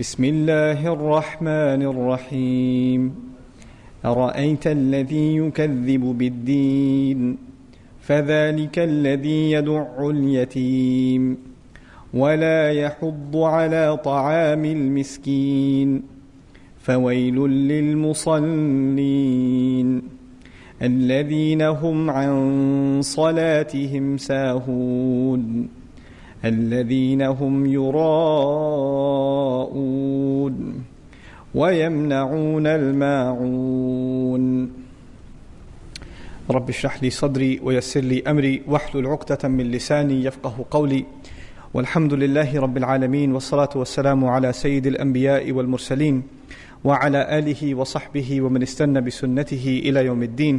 بسم الله الرحمن الرحيم أرأيت الذي يكذب بالدين فذلك الذي يدع اليتيم ولا يحض على طعام المسكين فويل للمصلين الذين هم عن صلاتهم ساهون الذين هم يراءون ويمنعون الماعون رب اشرح لي صدري ويسر لي أمري واحلل عقدة من لساني يفقه قولي والحمد لله رب العالمين والصلاة والسلام على سيد الأنبياء والمرسلين وعلى آله وصحبه ومن استنى بسنته إلى يوم الدين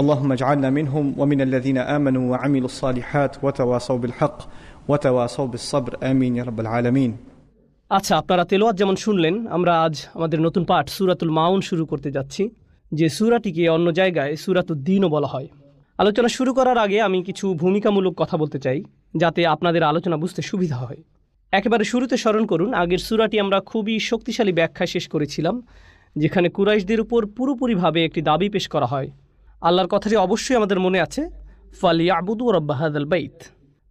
اللهم اجعلنا منهم ومن الذين آمنوا وعملوا الصالحات وتواصوا بالحق وتواصوا بالصبر آمين يا رب العالمين। আচ্ছা, আপনারা তেলাওয়াত যেমন শুনলেন, আমরা আজ আমাদের নতুন পাঠ সূরাতুল মাউন শুরু করতে যাচ্ছি, যে সূরাটিকে অন্য জায়গায় সূরাতুদ্দীনও বলা হয়। আলোচনা শুরু করার আগে আমি কিছু ভূমিকামূলক কথা বলতে চাই, যাতে আপনাদের আলোচনা বুঝতে সুবিধা হয়। একেবারে শুরুতে স্মরণ করুন, আগের সূরাটি আমরা খুবই শক্তিশালী ব্যাখ্যায় শেষ করেছিলাম, যেখানে কুরাইশদের উপর পুরোপুরিভাবে একটি দাবি পেশ করা হয়। আল্লাহর কথাটি অবশ্যই আমাদের মনে আছে, ফালিয়াবুদু রাব্বা হাযাল বাইত,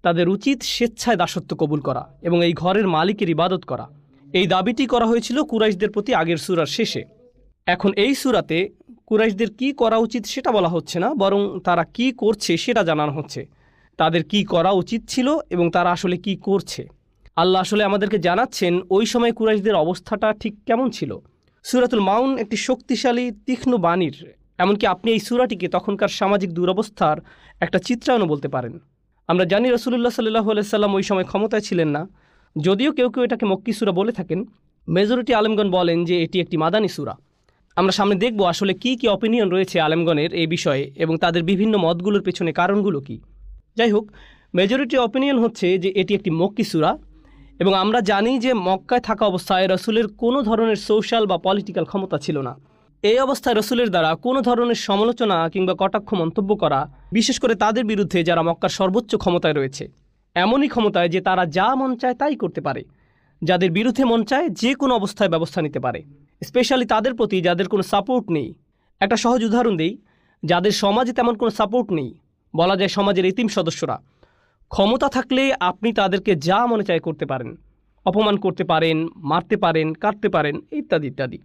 তাদের উচিত স্বেচ্ছায় দাসত্ব কবুল করা এবং এই ঘরের মালিকের ইবাদত করা। এই দাবিটি করা হয়েছিল কুরাইশদের প্রতি আগের সূরার শেষে। এখন এই সূরাতে কুরাইশদের কি করা উচিত সেটা বলা হচ্ছে না, বরং তারা কি করছে সেটা জানানো হচ্ছে। তাদের কি করা উচিত ছিল এবং তারা আসলে কি করছে। আল্লাহ আসলে আমাদেরকে জানাচ্ছেন ওই সময় কুরাইশদের অবস্থাটা ঠিক কেমন ছিল। সূরাতুল মাউন একটি শক্তিশালী তীক্ষ্ণ বাণীর, এমনকি আপনি এই সূরাটিকে তখনকার সামাজিক দুরবস্থার একটা চিত্রায়নও বলতে পারেন। আমরা জানি রাসূলুল্লাহ সাল্লাল্লাহু আলাইহি সাল্লাম ওই সময় ক্ষমতায় ছিলেন না, যদিও কেউ কেউ এটাকে মক্কি সূরা বলে থাকেন। মেজরিটি আলেমগণ বলেন যে এটি একটি মাদানী সূরা। আমরা সামনে দেখব আসলে কি কি অপিনিয়ন রয়েছে আলেমগণের এই বিষয়ে এবং তাদের বিভিন্ন মতগুলোর পেছনে কারণগুলো কি। যাই হোক, মেজরিটি অপিনিয়ন হচ্ছে যে এটি একটি মক্কি সূরা এবং আমরা জানি যে মক্কায় থাকা অবস্থায় রাসূলের কোনো ধরনের সোশ্যাল বা পলিটিক্যাল ক্ষমতা ছিল না। এই অবস্থায় রাসূলের দ্বারা কোনো ধরনের সমালোচনা কিংবা কটাক্ষ মন্তব্য করা, বিশেষ করে তাদের বিরুদ্ধে যারা মক্কার সর্বোচ্চ ক্ষমতায় রয়েছে, এমনই ক্ষমতায় যে তারা যা মন চায় তাই করতে পারে, যাদের বিরুদ্ধে মন চায় যে কোনো অবস্থায় ব্যবস্থা নিতে পারে, স্পেশালি তাদের প্রতি যাদের কোনো সাপোর্ট নেই। একটা সহজ উদাহরণ দেই, যাদের সমাজে তেমন কোনো সাপোর্ট নেই, বলা যায় সমাজের এতিম সদস্যরা, ক্ষমতা থাকলে আপনি তাদেরকে যা মনে চায় করতে পারেন, অপমান করতে পারেন, মারতে পারেন, কাটতে পারেন, ইত্যাদি ইত্যাদি।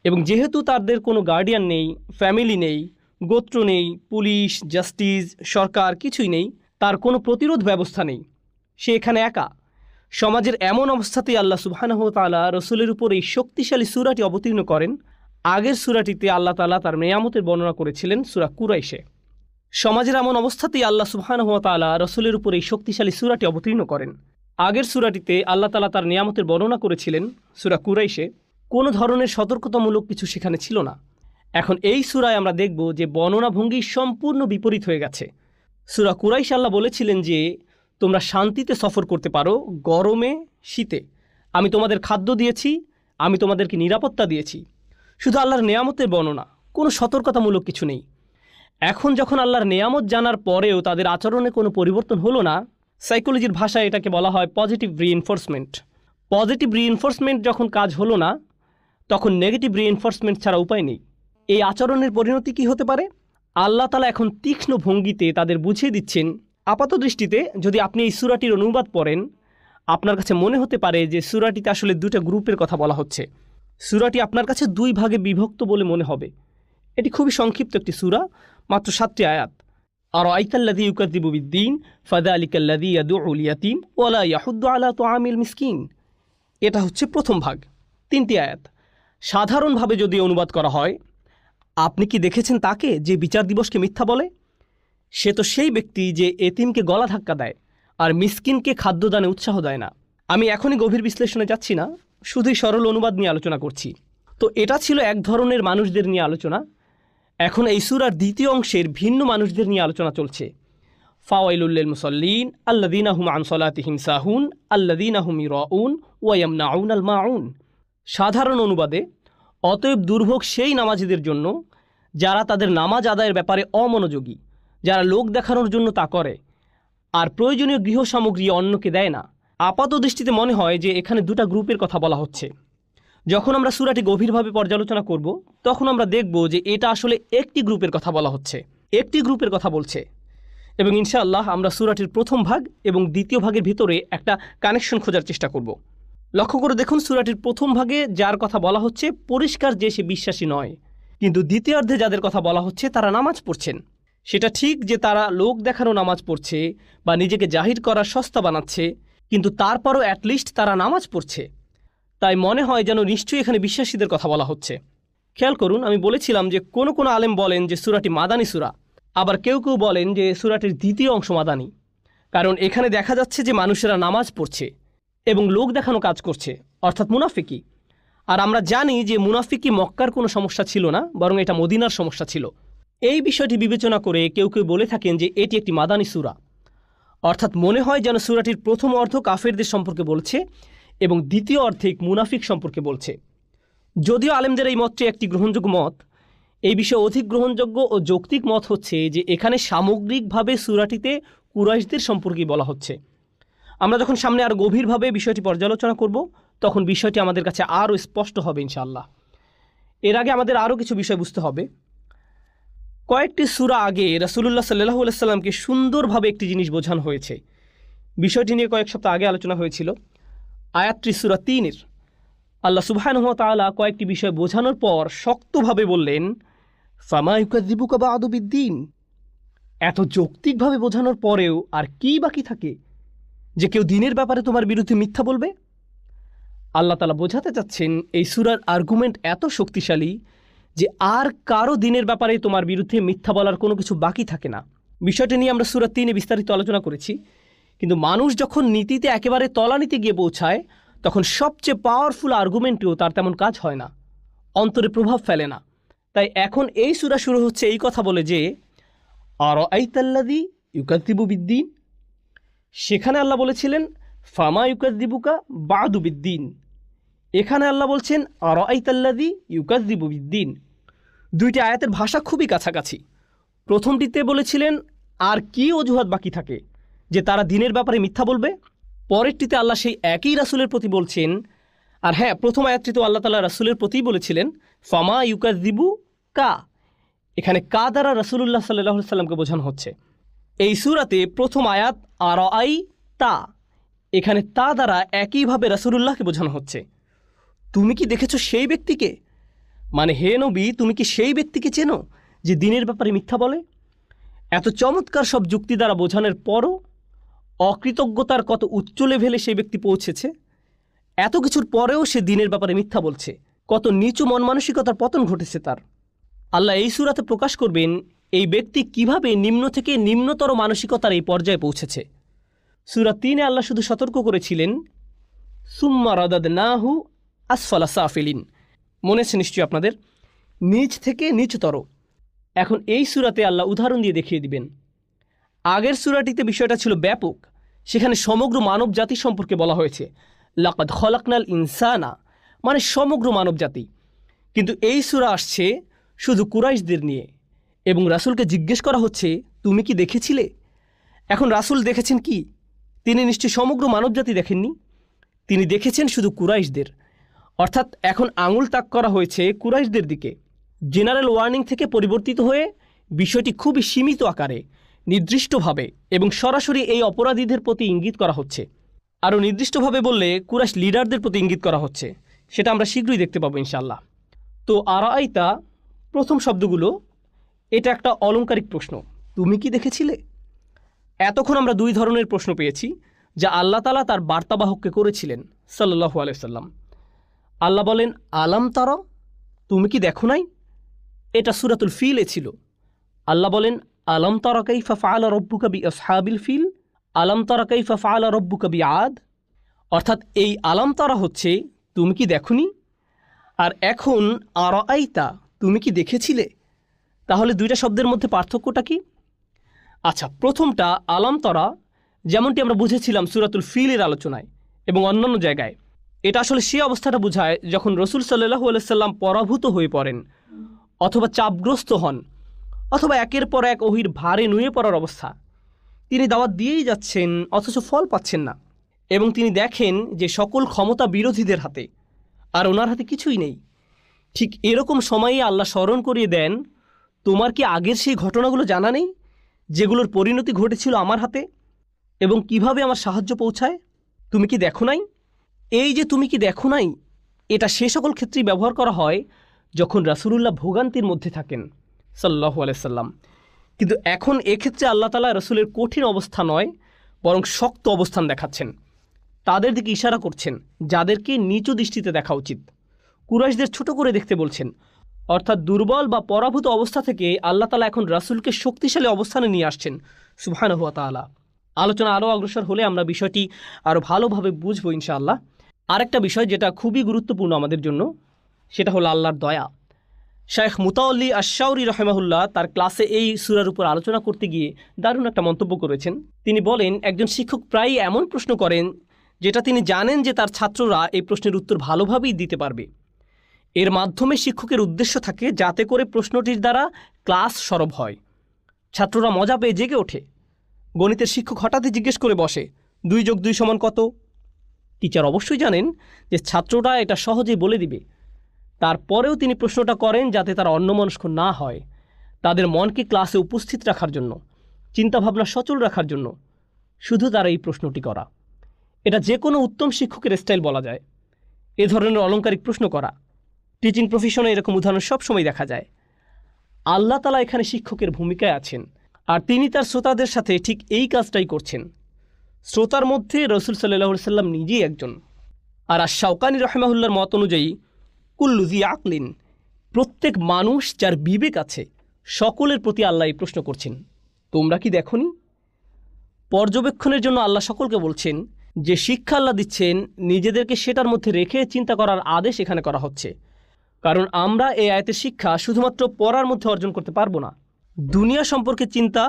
এবং যেহেতু তাদের কোনো গার্ডিয়ান নেই, ফ্যামিলি নেই, গোত্র নেই, পুলিশ, জাস্টিস, সরকার কিছুই নেই, তার কোনো প্রতিরোধ ব্যবস্থা নেই, সে এখানে একা। সমাজের এমন অবস্থাতেই আল্লাহ সুবহানাহু ওয়া তাআলা রাসূলের উপর এই শক্তিশালী সূরাটি অবতীর্ণ করেন। আগের সূরাটিতে আল্লাহ তাআলা তার নেয়ামতের বর্ণনা করেছিলেন সূরা কুরাইশে। সমাজের এমন অবস্থাতেই আল্লাহ সুবহানাহু ওয়া তাআলা রাসূলের উপর এই শক্তিশালী সূরাটি অবতীর্ণ করেন। আগের সূরাটিতে আল্লাহ তাআলা তার নেয়ামতের বর্ণনা করেছিলেন সূরা কুরাইশে, কোনো ধরনের সতর্কতামূলক কিছু সেখানে ছিল না। এখন এই সূরায় আমরা দেখব যে বর্ণনা ভঙ্গি সম্পূর্ণ বিপরীত হয়ে গেছে। সূরা কুরাইশ আল্লাহ বলেছিলেন যে তোমরা শান্তিতে সফর করতে পারো, গরমে শীতে, আমি তোমাদের খাদ্য দিয়েছি, আমি তোমাদেরকে নিরাপত্তা দিয়েছি। শুধু আল্লাহর নেয়ামতের বর্ণনা, কোনো সতর্কতামূলক কিছু নেই। এখন যখন আল্লাহর নেয়ামত জানার পরেও তাদের আচরণে কোনো পরিবর্তন হলো না, সাইকোলজির ভাষায় এটাকে বলা হয় পজিটিভ রিইনফোর্সমেন্ট। পজিটিভ রিইনফোর্সমেন্ট যখন কাজ হলো না, তখন নেগেটিভ রিইনফোর্সমেন্ট ছাড়া উপায় নেই। এই আচরণের পরিণতি কি হতে পারে? আল্লাহ তাআলা এখন তীক্ষ্ণ ভঙ্গিতে তাদের বুঝিয়ে দিচ্ছেন। আপাত দৃষ্টিতে যদি আপনি এই সূরাটির অনুবাদ পড়েন, আপনার কাছে মনে হতে পারে যে সূরাটিতে আসলে দুটো গ্রুপের কথা বলা হচ্ছে। সূরাটি আপনার কাছে দুই ভাগে বিভক্ত বলে মনে হবে। এটি খুবই সংক্ষিপ্ত একটি সূরা, মাত্র 7টি আয়াত। আরাআইতাল্লাযী ইউকাযযিবু বিদ্দীন ফাযালিকাল্লাযী ইয়াদউল ইয়াতীম ওয়া লা ইয়াহুদ্দু আলা তুআমিল মিসকিন। এটা হচ্ছে প্রথম ভাগ, 3টি আয়াত। সাধারণভাবে যদি অনুবাদ করা হয়, আপনি কি দেখেছেন তাকে যে বিচার দিবসকে মিথ্যা বলে? সে তো সেই ব্যক্তি যে এতিমকে গলা ধাক্কা দেয় আর মিসকিনকে খাদ্যদানে উৎসাহ দেয় না। আমি এখনই গভীর বিশ্লেষণে যাচ্ছি না, শুধুই সরল অনুবাদ নিয়ে আলোচনা করছি। তো এটা ছিল এক ধরনের মানুষদের নিয়ে আলোচনা। এখন এই সূরার দ্বিতীয় অংশের ভিন্ন মানুষদের নিয়ে আলোচনা চলছে। ফাওয়াইলুল লিল মুসাল্লিন আল্লাযীনা হুম আন সালাতিহিম সাহুন আল্লাযীনা হুম ইরাউন ওয়া ইয়ামনাউনাল মাউন। সাধারণ অনুবাদে, অতএব দুর্ভোগ সেই নামাজীদের জন্য যারা তাদের নামাজ আদায়ের ব্যাপারে অমনোযোগী, যারা লোক দেখানোর জন্য তা করে আর প্রয়োজনীয় গৃহ সামগ্রী অন্যকে দেয় না, আপাত দৃষ্টিতে মনে হয় যে এখানে দুটা গ্রুপের কথা বলা হচ্ছে। যখন আমরা সূরাটি গভীরভাবে পর্যালোচনা করব তখন আমরা দেখব যে এটা আসলে একটি গ্রুপের কথা বলা হচ্ছে, একটি গ্রুপের কথা বলছে। এবং ইনশাআল্লাহ আমরা সূরাটির প্রথম ভাগ এবং দ্বিতীয় ভাগের ভিতরে একটা কানেকশন খোঁজার চেষ্টা করব। লক্ষ্য করে দেখুন, সূরাটির প্রথম ভাগে যার কথা বলা হচ্ছে পরিষ্কার যে সে বিশ্বাসী নয়, কিন্তু দ্বিতীয়ার্ধে যাদের কথা বলা হচ্ছে তারা নামাজ পড়ছেন। সেটা ঠিক যে তারা লোক দেখানো নামাজ পড়ছে বা নিজেকে জাহির করার সস্তা বানাচ্ছে, কিন্তু তারপরও অ্যাটলিস্ট তারা নামাজ পড়ছে। তাই মনে হয় যেন নিশ্চয়ই এখানে বিশ্বাসীদের কথা বলা হচ্ছে। খেয়াল করুন, আমি বলেছিলাম যে কোনো কোনো আলেম বলেন যে সূরাটি মাদানী সূরা, আবার কেউ কেউ বলেন যে সূরাটির দ্বিতীয় অংশ মাদানী, কারণ এখানে দেখা যাচ্ছে যে মানুষেরা নামাজ পড়ছে এবং লোক দেখানো কাজ করছে, অর্থাৎ মুনাফিকি। আর আমরা জানি যে মুনাফিকি মক্কার কোনো সমস্যা ছিল না, বরং এটা মদিনার সমস্যা ছিল। এই বিষয়টি বিবেচনা করে কেউ কেউ বলে থাকেন যে এটি একটি মাদানী সূরা, অর্থাৎ মনে হয় যেন সূরাটির প্রথম অর্ধ কাফেরদের সম্পর্কে বলছে এবং দ্বিতীয় অর্ধেক মুনাফিক সম্পর্কে বলছে। যদিও আলেমদের এই মতটি একটি গ্রহণযোগ্য মত, এই বিষয়ে অধিক গ্রহণযোগ্য ও যৌক্তিক মত হচ্ছে যে এখানে সামগ্রিকভাবে সূরাটিতে কুরাইশদের সম্পর্কে বলা হচ্ছে। আমরা যখন সামনে আরও গভীরভাবে বিষয়টি পর্যালোচনা করব তখন বিষয়টি আমাদের কাছে আরও স্পষ্ট হবে ইনশাআল্লাহ। এর আগে আমাদের আরও কিছু বিষয় বুঝতে হবে। কয়েকটি সূরা আগে রাসূলুল্লাহ সাল্লাল্লাহু আলাইহি সাল্লামকে সুন্দরভাবে একটি জিনিস বোঝানো হয়েছে। বিষয়টি নিয়ে কয়েক সপ্তাহ আগে আলোচনা হয়েছিল। আয়াতটি সূরা ৩-এর। আল্লাহ সুবহানাহু ওয়া তাআলা কয়েকটি বিষয় বোঝানোর পর শক্তভাবে বললেন, ফামা ইউকাযযিবুকা বা'দু বিদ্দীন। এত যৌক্তিকভাবে বোঝানোর পরেও আর কি বাকি থাকে যে কেউ দিনের ব্যাপারে তোমার বিরুদ্ধে মিথ্যা বলবে? আল্লাহ তাআলা বোঝাতে চাচ্ছেন এই সূরার আর্গুমেন্ট এত শক্তিশালী যে আর কারো দিনের ব্যাপারে তোমার বিরুদ্ধে মিথ্যা বলার কোনো কিছু বাকি থাকে না। বিষয়টি নিয়ে আমরা সূরা ৩-এ বিস্তারিত আলোচনা করেছি, কিন্তু মানুষ যখন নীতিতে একেবারে তলানিতে গিয়ে পৌঁছায় তখন সবচেয়ে পাওয়ারফুল আর্গুমেন্টেও তার তেমন কাজ হয় না, অন্তরে প্রভাব ফেলে না। তাই এখন এই সূরা শুরু হচ্ছে এই কথা বলে যে আরাআইতাল্লাযী ইউকাযযিবু বিদ্দীন। সেখানে আল্লাহ বলেছিলেন ফামা ইউকাযযিবুকা বা'দু বিদ্দীন। এখানে আল্লাহ বলছেন আরাআইতাল্লাযী ইউকাযযিবু বিদ্দীন। দুইটি আয়াতের ভাষা খুবই কাছাকাছি। প্রথমটিতে বলেছিলেন আর কি অজুহাত বাকি থাকে যে তারা দিনের ব্যাপারে মিথ্যা বলবে। পরেরটিতে আল্লাহ সেই একই রাসূলের প্রতি বলছেন। আর হ্যাঁ, প্রথম আয়াতটিতে আল্লাহ তাআলা রাসূলের প্রতিই বলেছিলেন ফামা ইউকাযযিবু কা। এখানে কা দ্বারা রাসূলুল্লাহ সাল্লাল্লাহু আলাইহি সাল্লামকে বোঝানো হচ্ছে। এই সূরাতে প্রথম আয়াত আরাআই তা, এখানে তা দ্বারা একইভাবে রাসূলুল্লাহকে বোঝানো হচ্ছে। তুমি কি দেখেছো সেই ব্যক্তিকে? মানে হে নবী, তুমি কি সেই ব্যক্তিকে চেনো যে দিনের ব্যাপারে মিথ্যা বলে? এত চমৎকার সব যুক্তি দ্বারা বোঝানোর পরও অকৃতজ্ঞতার কত উচ্চ লেভেলে সেই ব্যক্তি পৌঁছেছে। এত কিছুর পরেও সে দিনের ব্যাপারে মিথ্যা বলছে। কত নিচু মন মানসিকতার পতন ঘটেছে তার। আল্লাহ এই সূরাতে প্রকাশ করবেন এই ব্যক্তি কিভাবে নিম্ন থেকে নিম্নতর মানসিকতার এই পর্যায়ে পৌঁছেছে। সূরা ৩-এ আল্লাহ শুধু সতর্ক করেছিলেন সুম্মা রাদাদনাহু আসফালা সাফিলিন। মনে আছে নিশ্চয়ই আপনাদের, নিচ থেকে নিচতর। এখন এই সূরাতে আল্লাহ উদাহরণ দিয়ে দেখিয়ে দিবেন। আগের সূরাটিতে বিষয়টা ছিল ব্যাপক, সেখানে সমগ্র মানব জাতি সম্পর্কে বলা হয়েছে লাকাদ খলাকনাল ইনসানা, মানে সমগ্র মানব জাতি। কিন্তু এই সূরা আসছে শুধু কুরাইশদের নিয়ে এবং রাসূলকে জিজ্ঞেস করা হচ্ছে তুমি কি দেখেছিলে? এখন রাসূল দেখেছেন কি? তিনি নিশ্চয়ই সমগ্র মানবজাতি দেখেননি, তিনি দেখেছেন শুধু কুরাইশদের। অর্থাৎ এখন আঙুল তাক করা হয়েছে কুরাইশদের দিকে। জেনারেল ওয়ার্নিং থেকে পরিবর্তিত হয়ে বিষয়টি খুবই সীমিত আকারে, নির্দিষ্টভাবে এবং সরাসরি এই অপরাধীদের প্রতি ইঙ্গিত করা হচ্ছে। আরও নির্দিষ্টভাবে বললে কুরাইশ লিডারদের প্রতি ইঙ্গিত করা হচ্ছে। সেটা আমরা শীঘ্রই দেখতে পাবো ইনশাআল্লাহ। তো আরাআইতা প্রথম শব্দগুলো, এটা একটা অলংকারিক প্রশ্ন। তুমি কি দেখেছিলে? এতক্ষণ আমরা দুই ধরনের প্রশ্ন পেয়েছি যা আল্লাহ তাআলা তার বার্তাবাহককে করেছিলেন সাল্লাল্লাহু আলাইহি সাল্লাম। আল্লাহ বলেন আলাম তারা, তুমি কি দেখো নাই? এটা সূরাতুল ফিলে ছিল। আল্লাহ বলেন আলাম তারা কাইফা ফাআলা রাব্বুকা বিআসহাবিল ফিল, আলাম তারা কাইফা ফাআলা রাব্বুকা বিআদ। অর্থাৎ এই আলাম তারা হচ্ছে তুমি কি দেখোনি, আর এখন আরাআইতা তুমি কি দেখেছিলে। তাহলে দুইটা শব্দের মধ্যে পার্থক্যটা কি? আচ্ছা, প্রথমটা আলাম তারা, যেমনটি আমরা বুঝেছিলাম সূরাতুল ফিলের আলোচনায় এবং অন্যান্য জায়গায়, এটা আসলে সে অবস্থাটা বোঝায় যখন রাসূল সাল্লাল্লাহু আলাইহি সাল্লাম পরাভূত হয়ে পড়েন অথবা চাপগ্রস্ত হন অথবা একের পর এক ওহীর ভারে নুয়ে পড়ার অবস্থা। তিনি দাওয়াত দিয়েই যাচ্ছেন অথচ ফল পাচ্ছেন না। এবং তিনি দেখেন যে সকল ক্ষমতা বিরোধীদের হাতে, আর ওনার হাতে কিছুই নেই। ঠিক এরকম সময়ে আল্লাহ স্মরণ করিয়ে দেন, তোমার কি আগের সেই ঘটনাগুলো জানা নেই যেগুলোর পরিণতি ঘটেছিল আমার হাতে এবং কিভাবে আমার সাহায্য পৌঁছায়? তুমি কি দেখো নাই? এই যে তুমি কি দেখো নাই, এটা সে সকল ক্ষেত্রেই ব্যবহার করা হয় যখন রাসূলুল্লাহ ভোগান্তির মধ্যে থাকেন সাল্লাল্লাহু আলাইহি সাল্লাম। কিন্তু এখন এক্ষেত্রে আল্লাহ তাআলা রাসূলের কঠিন অবস্থা নয়, বরং শক্ত অবস্থান দেখাচ্ছেন, তাদের দিকে ইশারা করছেন যাদেরকে নিচু দৃষ্টিতে দেখা উচিত। কুরাইশদের ছোট করে দেখতে বলছেন, অর্থাৎ দুর্বল বা পরাভূত অবস্থা থেকে আল্লাহ তাআলা এখন রাসূলকে শক্তিশালী অবস্থানে নিয়ে আসছেন সুবহানাহু ওয়া তাআলা। আলোচনা আরও অগ্রসর হলে আমরা বিষয়টি আরও ভালোভাবে বুঝবো ইনশাআল্লাহ। আরেকটা বিষয় যেটা খুবই গুরুত্বপূর্ণ আমাদের জন্য, সেটা হলো আল্লাহর দয়া। শায়েখ মুতাওয়াল্লি আশ-শাওরি রাহিমাহুল্লাহ তার ক্লাসে এই সূরার উপর আলোচনা করতে গিয়ে দারুণ একটা মন্তব্য করেছেন। তিনি বলেন, একজন শিক্ষক প্রায়ই এমন প্রশ্ন করেন যেটা তিনি জানেন যে তার ছাত্ররা এই প্রশ্নের উত্তর ভালোভাবেই দিতে পারবে। এর মাধ্যমে শিক্ষকের উদ্দেশ্য থাকে যাতে করে প্রশ্নটির দ্বারা ক্লাস সরব হয়, ছাত্ররা মজা পেয়ে জেগে ওঠে। গণিতের শিক্ষক হঠাৎই জিজ্ঞেস করে বসে, 2+2 = কত? টিচার অবশ্যই জানেন যে ছাত্ররা এটা সহজেই বলে দিবে। তারপরেও তিনি প্রশ্নটা করেন যাতে তারা অন্যমনস্ক না হয়, তাদের মনকে ক্লাসে উপস্থিত রাখার জন্য, চিন্তাভাবনা সচল রাখার জন্য শুধু তারা এই প্রশ্নটি করা। এটা যে কোনো উত্তম শিক্ষকের স্টাইল বলা যায়, এ ধরনের অলংকারিক প্রশ্ন করা। টিচিং প্রফেশনে এরকম উদাহরণ সবসময় দেখা যায়। আল্লাহ তাআলা এখানে শিক্ষকের ভূমিকায় আছেন, আর তিনি তার শ্রোতাদের সাথে ঠিক এই কাজটাই করছেন। শ্রোতার মধ্যে রাসূল সাল্লাল্লাহু আলাইহি সাল্লাম নিজেই একজন। আর আশ-শাওকানী রাহিমাহুল্লাহর মত অনুযায়ী কুল্লু যী আকলিন, প্রত্যেক মানুষ যার বিবেক আছে সকলের প্রতি আল্লাহ এই প্রশ্ন করছেন, তোমরা কি দেখোনি? পর্যবেক্ষণের জন্য আল্লাহ সকলকে বলছেন যে শিক্ষা আল্লাহ দিচ্ছেন, নিজেদেরকে সেটার মধ্যে রেখে চিন্তা করার আদেশ এখানে করা হচ্ছে। কারণ আমরা এই আয়াতের শিক্ষা শুধুমাত্র পড়ার মধ্যে অর্জন করতে পারবো না। দুনিয়া সম্পর্কে চিন্তা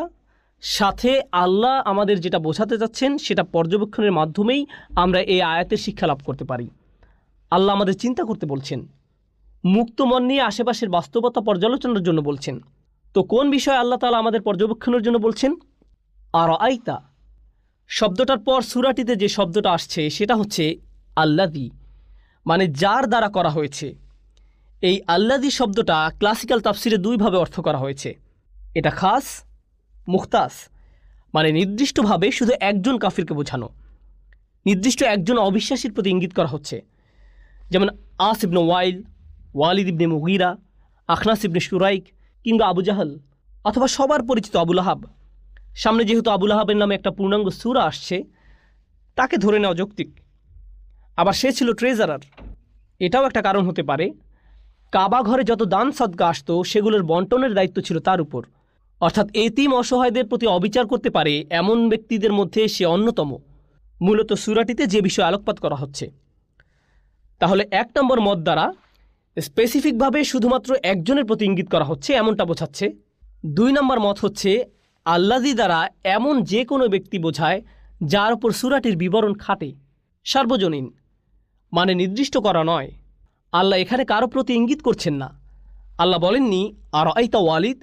সাথে আল্লাহ আমাদের যেটা বোঝাতে যাচ্ছেন সেটা পর্যবেক্ষণের মাধ্যমেই আমরা এই আয়াতের শিক্ষা লাভ করতে পারি। আল্লাহ আমাদের চিন্তা করতে বলছেন, মুক্ত মন নিয়ে আশেপাশের বাস্তবতা পর্যালোচনার জন্য বলছেন। তো কোন বিষয়ে আল্লাহ তাআলা আমাদের পর্যবেক্ষণের জন্য বলছেন? আর আইতা শব্দটার পর সূরাটিতে যে শব্দটা আসছে সেটা হচ্ছে আল্লাযী, মানে যার দ্বারা করা হয়েছে। এই আল্লাযী শব্দটা ক্লাসিক্যাল তাফসিরে দুইভাবে অর্থ করা হয়েছে। এটা খাস, মুখতাস, মানে নির্দিষ্টভাবে শুধু একজন কাফিরকে বোঝানো, নির্দিষ্ট একজন অবিশ্বাসীর প্রতি ইঙ্গিত করা হচ্ছে। যেমন আস ইবনে ওয়াইল, ওয়ালিদ ইবনে মুগীরা, আখনাস ইবনে শুরাইক কিংবা আবু জাহল, অথবা সবার পরিচিত আবু লাহাব। সামনে যেহেতু আবু লাহাবের নামে একটা পূর্ণাঙ্গ সূরা আসছে, তাকে ধরে নেওয়া যৌক্তিক। আবার সে ছিল ট্রেজারার, এটাও একটা কারণ হতে পারে। কাবা ঘরে যত দান সদকা আসতো সেগুলোর বন্টনের দায়িত্ব ছিল তার উপর, অর্থাৎ এতিম অসহায়দের প্রতি অবিচার করতে পারে এমন ব্যক্তিদের মধ্যে সে অন্যতম। মূলত সূরাটিতে যে বিষয়ে আলোকপাত করা হচ্ছে, তাহলে 1 নম্বর মত দ্বারা স্পেসিফিকভাবে শুধুমাত্র একজনের প্রতি ইঙ্গিত করা হচ্ছে এমনটা বোঝাচ্ছে। 2 নম্বর মত হচ্ছে আল্লাযী দ্বারা এমন যে কোনো ব্যক্তি বোঝায় যার উপর সূরাটির বিবরণ খাটে, সার্বজনীন, মানে নির্দিষ্ট করা নয়। আল্লাহ এখানে কারো প্রতি ইঙ্গিত করছেন না। আল্লাহ বলেননি আর আইতা ওয়ালিদ,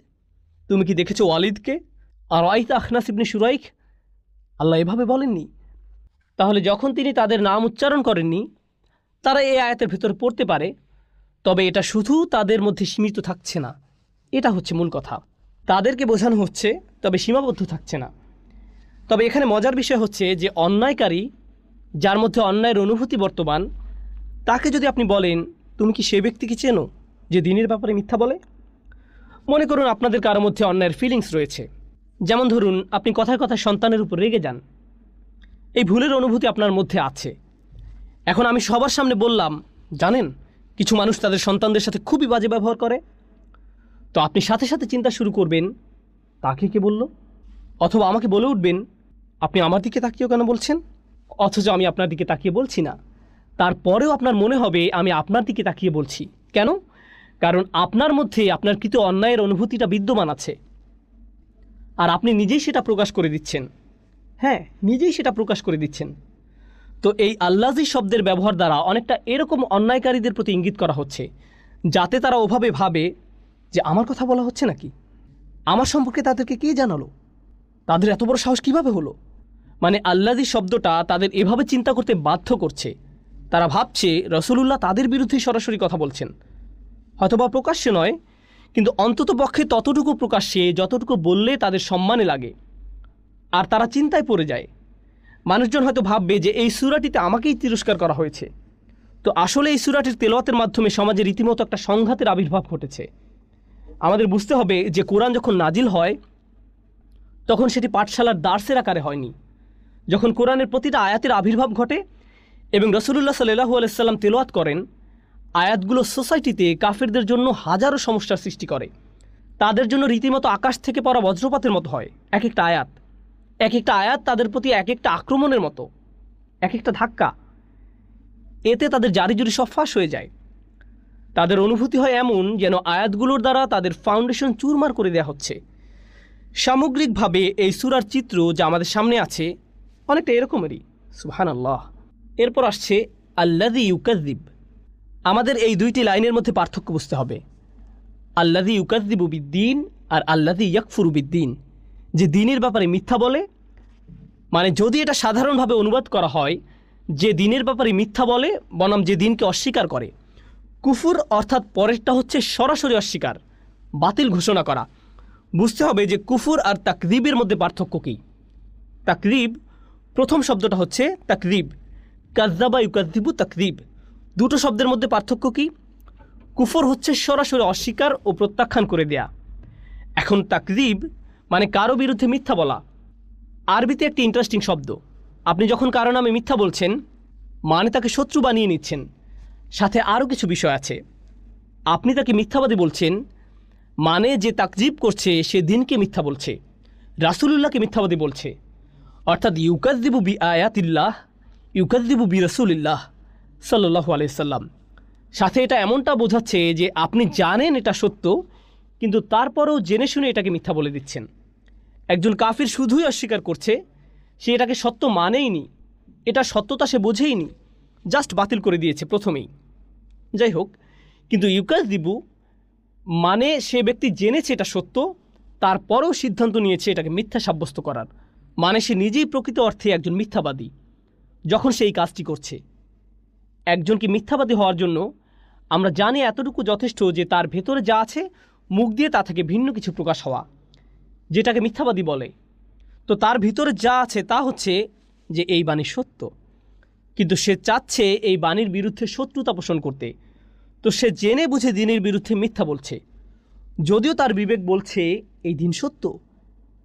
তুমি কি দেখেছো ওয়ালিদকে? আর আইতা আখনাস ইবনে শুরাইক, আল্লাহ এভাবে বলেননি। তাহলে যখন তিনি তাদের নাম উচ্চারণ করেননি, তারা এই আয়াতের ভেতরে পড়তে পারে, তবে এটা শুধু তাদের মধ্যে সীমিত থাকছে না। এটা হচ্ছে মূল কথা, তাদেরকে বোঝানো হচ্ছে তবে সীমাবদ্ধ থাকছে না। তবে এখানে মজার বিষয় হচ্ছে যে অন্যায়কারী, যার মধ্যে অন্যায়ের অনুভূতি বর্তমান, তাকে যদি আপনি বলেন তুমি কি সে ব্যক্তিকে চেনো যে দিনের ব্যাপারে মিথ্যা বলে? মনে করুন আপনাদের কারো মধ্যে অন্যায়ের ফিলিংস রয়েছে। যেমন ধরুন আপনি কথায় কথায় সন্তানের উপর রেগে যান, এই ভুলের অনুভূতি আপনার মধ্যে আছে। এখন আমি সবার সামনে বললাম, জানেন কিছু মানুষ তাদের সন্তানদের সাথে খুবই বাজে ব্যবহার করে, তো আপনি সাথে সাথে চিন্তা শুরু করবেন তাকে কে বলল, অথবা আমাকে বলে উঠবেন আপনি আমার দিকে তাকিয়েও কেন বলছেন, অথচ আমি আপনার দিকে তাকিয়ে বলছি না। তারপরেও আপনার মনে হবে আমি আপনার দিকে তাকিয়ে বলছি। কেন? কারণ আপনার মধ্যে আপনার কৃত অন্যায়ের অনুভূতিটা বিদ্যমান আছে, আর আপনি নিজেই সেটা প্রকাশ করে দিচ্ছেন। হ্যাঁ, নিজেই সেটা প্রকাশ করে দিচ্ছেন। তো এই আল্লাযী শব্দের ব্যবহার দ্বারা অনেকটা এরকম অন্যায়কারীদের প্রতি ইঙ্গিত করা হচ্ছে, যাতে তারা ওভাবে ভাবে যে আমার কথা বলা হচ্ছে নাকি, আমার সম্পর্কে তাদেরকে কে জানালো, তাদের এত বড় সাহস কিভাবে হলো। মানে আল্লাদি শব্দটা তাদের এভাবে চিন্তা করতে বাধ্য করছে। তারা ভাবছে রাসূলুল্লাহ তাদের বিরুদ্ধে সরাসরি কথা বলছেন, হয়তোবা প্রকাশ্যে নয়, কিন্তু অন্তত পক্ষে ততটুকু প্রকাশ্যে যতটুকু বললে তাদের সম্মানে লাগে। আর তারা চিন্তায় পড়ে যায়, মানুষজন হয়তো ভাববে যে এই সূরাটিতে আমাকেই তিরস্কার করা হয়েছে। তো আসলে এই সূরাটির তেলাওয়াতের মাধ্যমে সমাজে রীতিমতো একটা সংঘাতের আবির্ভাব ঘটেছে। আমাদের বুঝতে হবে যে কোরআন যখন নাজিল হয় তখন সেটি পাঠশালার দার্সের আকারে হয়নি। যখন কোরআনের প্রতিটা আয়াতের আবির্ভাব ঘটে এবং রাসূলুল্লাহ সাল্লাল্লাহু আলাইহি সাল্লাম তেলাওয়াত করেন, আয়াতগুলো সোসাইটিতে কাফেরদের জন্য হাজারো সমস্যার সৃষ্টি করে। তাদের জন্য রীতিমতো আকাশ থেকে পড়া বজ্রপাতের মতো হয় এক একটা আয়াত। এক একটা আয়াত তাদের প্রতি এক একটা আক্রমণের মতো, এক একটা ধাক্কা। এতে তাদের জারিজুরি সব ফাঁস হয়ে যায়। তাদের অনুভূতি হয় এমন যেন আয়াতগুলোর দ্বারা তাদের ফাউন্ডেশন চুরমার করে দেওয়া হচ্ছে। সামগ্রিকভাবে এই সূরার চিত্র যা আমাদের সামনে আছে অনেকটা এরকমেরই। সুবহানাল্লাহ। এরপর আসছে আল্লাযী ইউকাযযিব। আমাদের এই দুইটি লাইনের মধ্যে পার্থক্য বুঝতে হবে। আল্লাযী ইউকাযযিবু বিদ্দীন আর আল্লাযী ইয়াকফুরু বিদ্দীন। যে দিনের ব্যাপারে মিথ্যা বলে, মানে যদি এটা সাধারণভাবে অনুবাদ করা হয় যে দিনের ব্যাপারে মিথ্যা বলে বনাম যে দিনকে অস্বীকার করে। কুফুর অর্থাৎ পরেরটা হচ্ছে সরাসরি অস্বীকার, বাতিল ঘোষণা করা। বুঝতে হবে যে কুফুর আর তাকযীবের মধ্যে পার্থক্য কী। তাকযীব, প্রথম শব্দটা হচ্ছে তাকযীব, কাযযাবা ইউকাযযিবু তাকযীব। দুটো শব্দের মধ্যে পার্থক্য কী? কুফর হচ্ছে সরাসরি অস্বীকার ও প্রত্যাখ্যান করে দেয়া। এখন তাকযীব মানে কারো বিরুদ্ধে মিথ্যা বলা। আরবিতে একটি ইন্টারেস্টিং শব্দ। আপনি যখন কারো নামে মিথ্যা বলছেন মানে তাকে শত্রু বানিয়ে নিচ্ছেন। সাথে আরও কিছু বিষয় আছে। আপনি তাকে মিথ্যাবাদী বলছেন মানে যে তাকযীব করছে সে দিনকে মিথ্যা বলছে, রাসূলুল্লাহকে মিথ্যাবাদী বলছে। অর্থাৎ ইউকাযযিবু বিআয়াতিল্লাহ, ইউকাযযিবু বিরাসূলিল্লাহ সাল্লাল্লাহু আলাইহি সাল্লাম। সাথে এটা এমনটা বোঝাচ্ছে যে আপনি জানেন এটা সত্য, কিন্তু তারপরেও জেনে শুনে এটাকে মিথ্যা বলে দিচ্ছেন। একজন কাফির শুধুই অস্বীকার করছে, সে এটাকে সত্য মানেইনি, এটা সত্যতা সে বোঝেইনি, জাস্ট বাতিল করে দিয়েছে প্রথমেই। যাই হোক, কিন্তু ইউকাযযিবু মানে সে ব্যক্তি জেনেছে এটা সত্য, তারপরেও সিদ্ধান্ত নিয়েছে এটাকে মিথ্যা সাব্যস্ত করার। মানে সে নিজেই প্রকৃত অর্থে একজন মিথ্যাবাদী যখন সে এই কাজটি করছে। একজনকে মিথ্যাবাদী হওয়ার জন্য আমরা জানি এতটুকু যথেষ্ট যে তার ভেতরে যা আছে মুখ দিয়ে তা থেকে ভিন্ন কিছু প্রকাশ হওয়া, যেটাকে মিথ্যাবাদী বলে। তো তার ভিতরে যা আছে তা হচ্ছে যে এই বাণী সত্য, কিন্তু সে চাচ্ছে এই বাণীর বিরুদ্ধে শত্রুতা পোষণ করতে। তো সে জেনে বুঝে দিনের বিরুদ্ধে মিথ্যা বলছে, যদিও তার বিবেক বলছে এই দিন সত্য।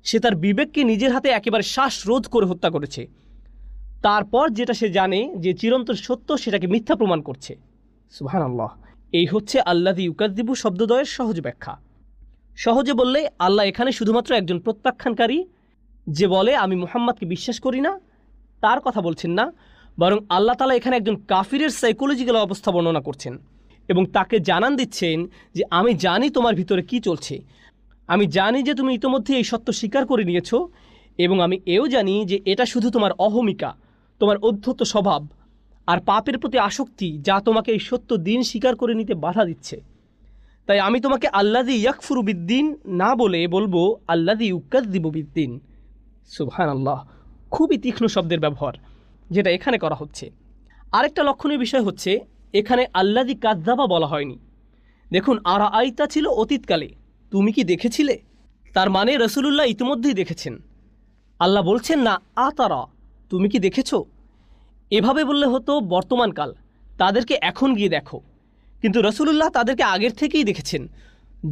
সে তার বিবেককে নিজের হাতে একেবারে শ্বাসরোধ করে হত্যা করেছে। তারপর যেটা সে জানে যে চিরন্তন সত্য সেটাকে মিথ্যা প্রমাণ করছে। সুবহানাল্লাহ। এই হচ্ছে আল্লাযী ইউকাযযিবু শব্দদ্বয়ের সহজ ব্যাখ্যা। সহজে বললে আল্লাহ এখানে শুধুমাত্র একজন প্রত্যাখ্যানকারী যে বলে আমি মুহাম্মদকে বিশ্বাস করি না তার কথা বলছেন না, বরং আল্লাহ তাআলা এখানে একজন কাফিরের সাইকোলজিক্যাল অবস্থা বর্ণনা করছেন এবং তাকে জানান দিচ্ছেন যে আমি জানি তোমার ভিতরে কি চলছে, আমি জানি যে তুমি ইতোমধ্যে এই সত্য স্বীকার করে নিয়েছো, এবং আমি এও জানি যে এটা শুধু তোমার অহমিকা, তোমার অধ্যত্ত স্বভাব আর পাপের প্রতি আসক্তি যা তোমাকে এই সত্য দিন স্বীকার করে নিতে বাধা দিচ্ছে। তাই আমি তোমাকে আল্লাযী ইয়াকফুরু বিদ্দীন না বলে বলবো আল্লাযী ইউকাযযিবু বিদ্দীন। সুবহানাল্লাহ। খুবই তীক্ষ্ণ শব্দের ব্যবহার যেটা এখানে করা হচ্ছে। আরেকটা লক্ষণীয় বিষয় হচ্ছে এখানে আল্লাযী কাযযাবা বলা হয়নি। দেখুন, আরাআইতা ছিল অতীতকালে, তুমি কি দেখেছিলে? তার মানে রাসূলুল্লাহ ইতিমধ্যেই দেখেছেন। আল্লাহ বলছেন না আতারা, তুমি কি দেখেছো? এভাবে বললে হতো বর্তমানকাল, তাদেরকে এখন গিয়ে দেখো। কিন্তু রাসূলুল্লাহ তাদেরকে আগের থেকেই দেখেছেন।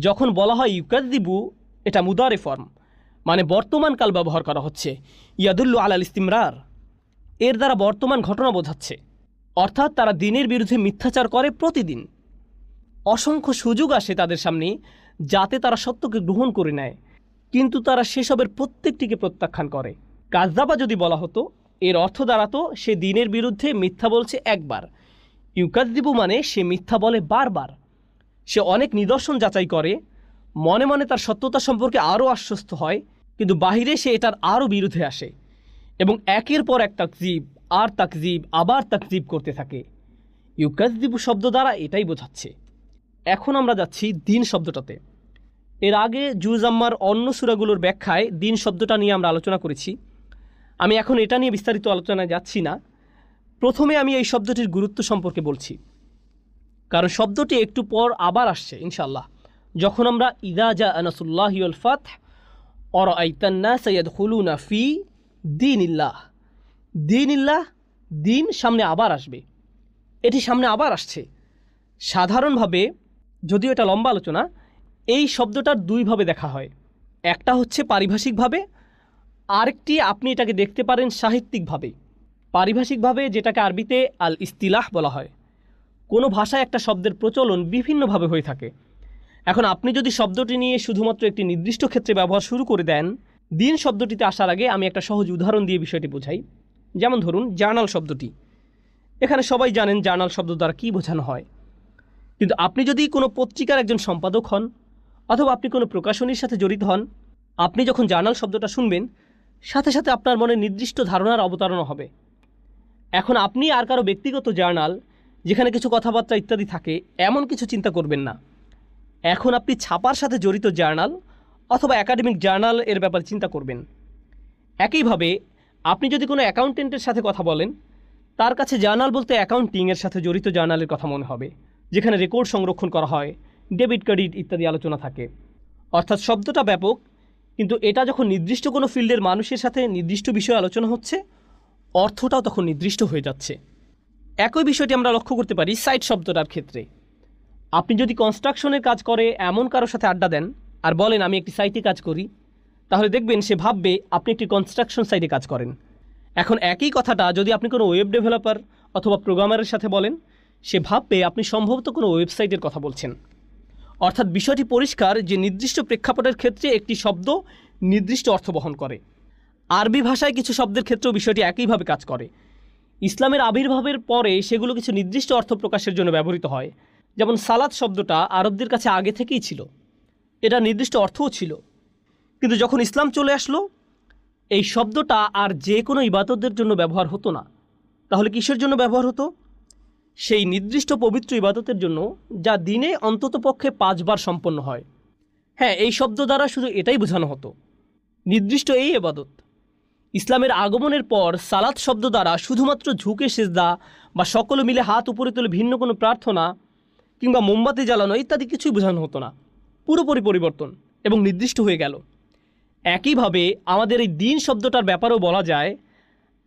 যখন বলা হয় ইউকাযযিবু, এটা মুদারে ফর্ম, মানে বর্তমানকাল ব্যবহার করা হচ্ছে। ইয়াদুল্লু আলাল ইস্তিমরার, এর দ্বারা বর্তমান ঘটনা বোঝাচ্ছে। অর্থাৎ তারা দিনের বিরুদ্ধে মিথ্যাচার করে প্রতিদিন। অসংখ্য সুযোগ আসে তাদের সামনে যাতে তারা সত্যকে গ্রহণ করে নেয়, কিন্তু তারা সেসবের প্রত্যেকটিকে প্রত্যাখ্যান করে। কাযযাবা যদি বলা হতো এর অর্থ দাঁড়াতো সে দিনের বিরুদ্ধে মিথ্যা বলছে একবার। ইউকাযযিবু মানে সে মিথ্যা বলে বারবার। সে অনেক নিদর্শন যাচাই করে, মনে মনে তার সত্যতা সম্পর্কে আরও আশ্বস্ত হয়, কিন্তু বাহিরে সে এটার আরও বিরুদ্ধে আসে এবং একের পর এক তাকযীব আর তাকযীব আবার তাকযীব করতে থাকে। ইউকাযযিবু শব্দ দ্বারা এটাই বোঝাচ্ছে। এখন আমরা যাচ্ছি দিন শব্দটাতে। এর আগে জুজ আম্মার অন্য সূরাগুলোর ব্যাখ্যায় দিন শব্দটা নিয়ে আমরা আলোচনা করেছি। আমি এখন এটা নিয়ে বিস্তারিত আলোচনায় যাচ্ছি না। প্রথমে আমি এই শব্দটির গুরুত্ব সম্পর্কে বলছি, কারণ শব্দটি একটু পর আবার আসছে ইনশাআল্লাহ। যখন আমরা ইযা জাআ নাসরুল্লাহি ওয়াল ফাতহ আরাআইতান নাসা ইয়াদখুলুনা ফি দীনিল্লাহ, দীনিল্লাহ, দিন সামনে আবার আসবে, এটি সামনে আবার আসছে। সাধারণভাবে, যদিও এটা লম্বা আলোচনা, এই শব্দটার দুইভাবে দেখা হয়। একটা হচ্ছে পারিভাষিকভাবে, আরেকটি আপনি এটাকে দেখতে পারেন সাহিত্যিকভাবে। পারিভাষিকভাবে যেটাকে আরবিতে আল ইস্তিলাহ বলা হয়। কোনো ভাষায় একটা শব্দের প্রচলন বিভিন্নভাবে হয়ে থাকে। এখন আপনি যদি শব্দটি নিয়ে শুধুমাত্র একটি নির্দিষ্ট ক্ষেত্রে ব্যবহার শুরু করে দেন, দিন শব্দটিতে আসার আগে আমি একটা সহজ উদাহরণ দিয়ে বিষয়টি বোঝাই। যেমন ধরুন জার্নাল শব্দটি। এখানে সবাই জানেন জার্নাল শব্দ দ্বারা কী বোঝানো হয়, কিন্তু আপনি যদি কোনো পত্রিকার একজন সম্পাদক হন অথবা আপনি কোনো প্রকাশনীর সাথে জড়িত হন, আপনি যখন জার্নাল শব্দটা শুনবেন, সাথে সাথে আপনার মনে নির্দিষ্ট ধারণার অবতারণা হবে। এখন আপনি আর কারো ব্যক্তিগত জার্নাল, যেখানে কিছু কথাবার্তা ইত্যাদি থাকে, এমন কিছু চিন্তা করবেন না। এখন আপনি ছাপার সাথে জড়িত জার্নাল অথবা একাডেমিক জার্নাল এর ব্যাপারে চিন্তা করবেন। একইভাবে আপনি যদি কোনো অ্যাকাউন্টেন্টের সাথে কথা বলেন, তার কাছে জার্নাল বলতে অ্যাকাউন্টিংয়ের সাথে জড়িত জার্নালের কথা মনে হবে, যেখানে রেকর্ড সংরক্ষণ করা হয়, ডেবিট ক্রেডিট ইত্যাদি আলোচনা থাকে। অর্থাৎ শব্দটা ব্যাপক, কিন্তু এটা যখন নির্দিষ্ট কোনো ফিল্ডের মানুষের সাথে নির্দিষ্ট বিষয়ে আলোচনা হচ্ছে, অর্থটাও তখন নির্দিষ্ট হয়ে যাচ্ছে। একই বিষয়টি আমরা লক্ষ্য করতে পারি সাইট শব্দটার ক্ষেত্রে। আপনি যদি কনস্ট্রাকশনের কাজ করে এমন কারোর সাথে আড্ডা দেন আর বলেন আমি একটি সাইটে কাজ করি, তাহলে দেখবেন সে ভাববে আপনি একটি কনস্ট্রাকশন সাইটে কাজ করেন। এখন একই কথাটা যদি আপনি কোনো ওয়েব ডেভেলপার অথবা প্রোগ্রামারের সাথে বলেন, সে ভাববে আপনি সম্ভবত কোনো ওয়েবসাইটের কথা বলছেন। অর্থাৎ বিষয়টি পরিষ্কার যে নির্দিষ্ট প্রেক্ষাপটের ক্ষেত্রে একটি শব্দ নির্দিষ্ট অর্থ বহন করে। আরবি ভাষায় কিছু শব্দের ক্ষেত্রেও বিষয়টি একইভাবে কাজ করে। ইসলামের আবির্ভাবের পরে সেগুলো কিছু নির্দিষ্ট অর্থ প্রকাশের জন্য ব্যবহৃত হয়। যেমন সালাত শব্দটা আরবদের কাছে আগে থেকেই ছিল, এটা নির্দিষ্ট অর্থও ছিল। কিন্তু যখন ইসলাম চলে আসলো, এই শব্দটা আর যে কোনো ইবাদতের জন্য ব্যবহার হতো না। তাহলে কিসের জন্য ব্যবহার হতো? সেই নির্দিষ্ট পবিত্র ইবাদতের জন্য, যা দিনে অন্ততপক্ষে 5 বার সম্পন্ন হয়। হ্যাঁ, এই শব্দ দ্বারা শুধু এটাই বোঝানো হতো, নির্দিষ্ট এই ইবাদত। ইসলামের আগমনের পর সালাত শব্দ দ্বারা শুধুমাত্র ঝুঁকে সেজদা বা সকলে মিলে হাত উপরে তুলে ভিন্ন কোনো প্রার্থনা কিংবা মোমবাতি জ্বালানো ইত্যাদি কিছুই বোঝানো হতো না। পুরোপুরি পরিবর্তন এবং নির্দিষ্ট হয়ে গেল। একইভাবে আমাদের এই দিন শব্দটার ব্যাপারেও বলা যায়,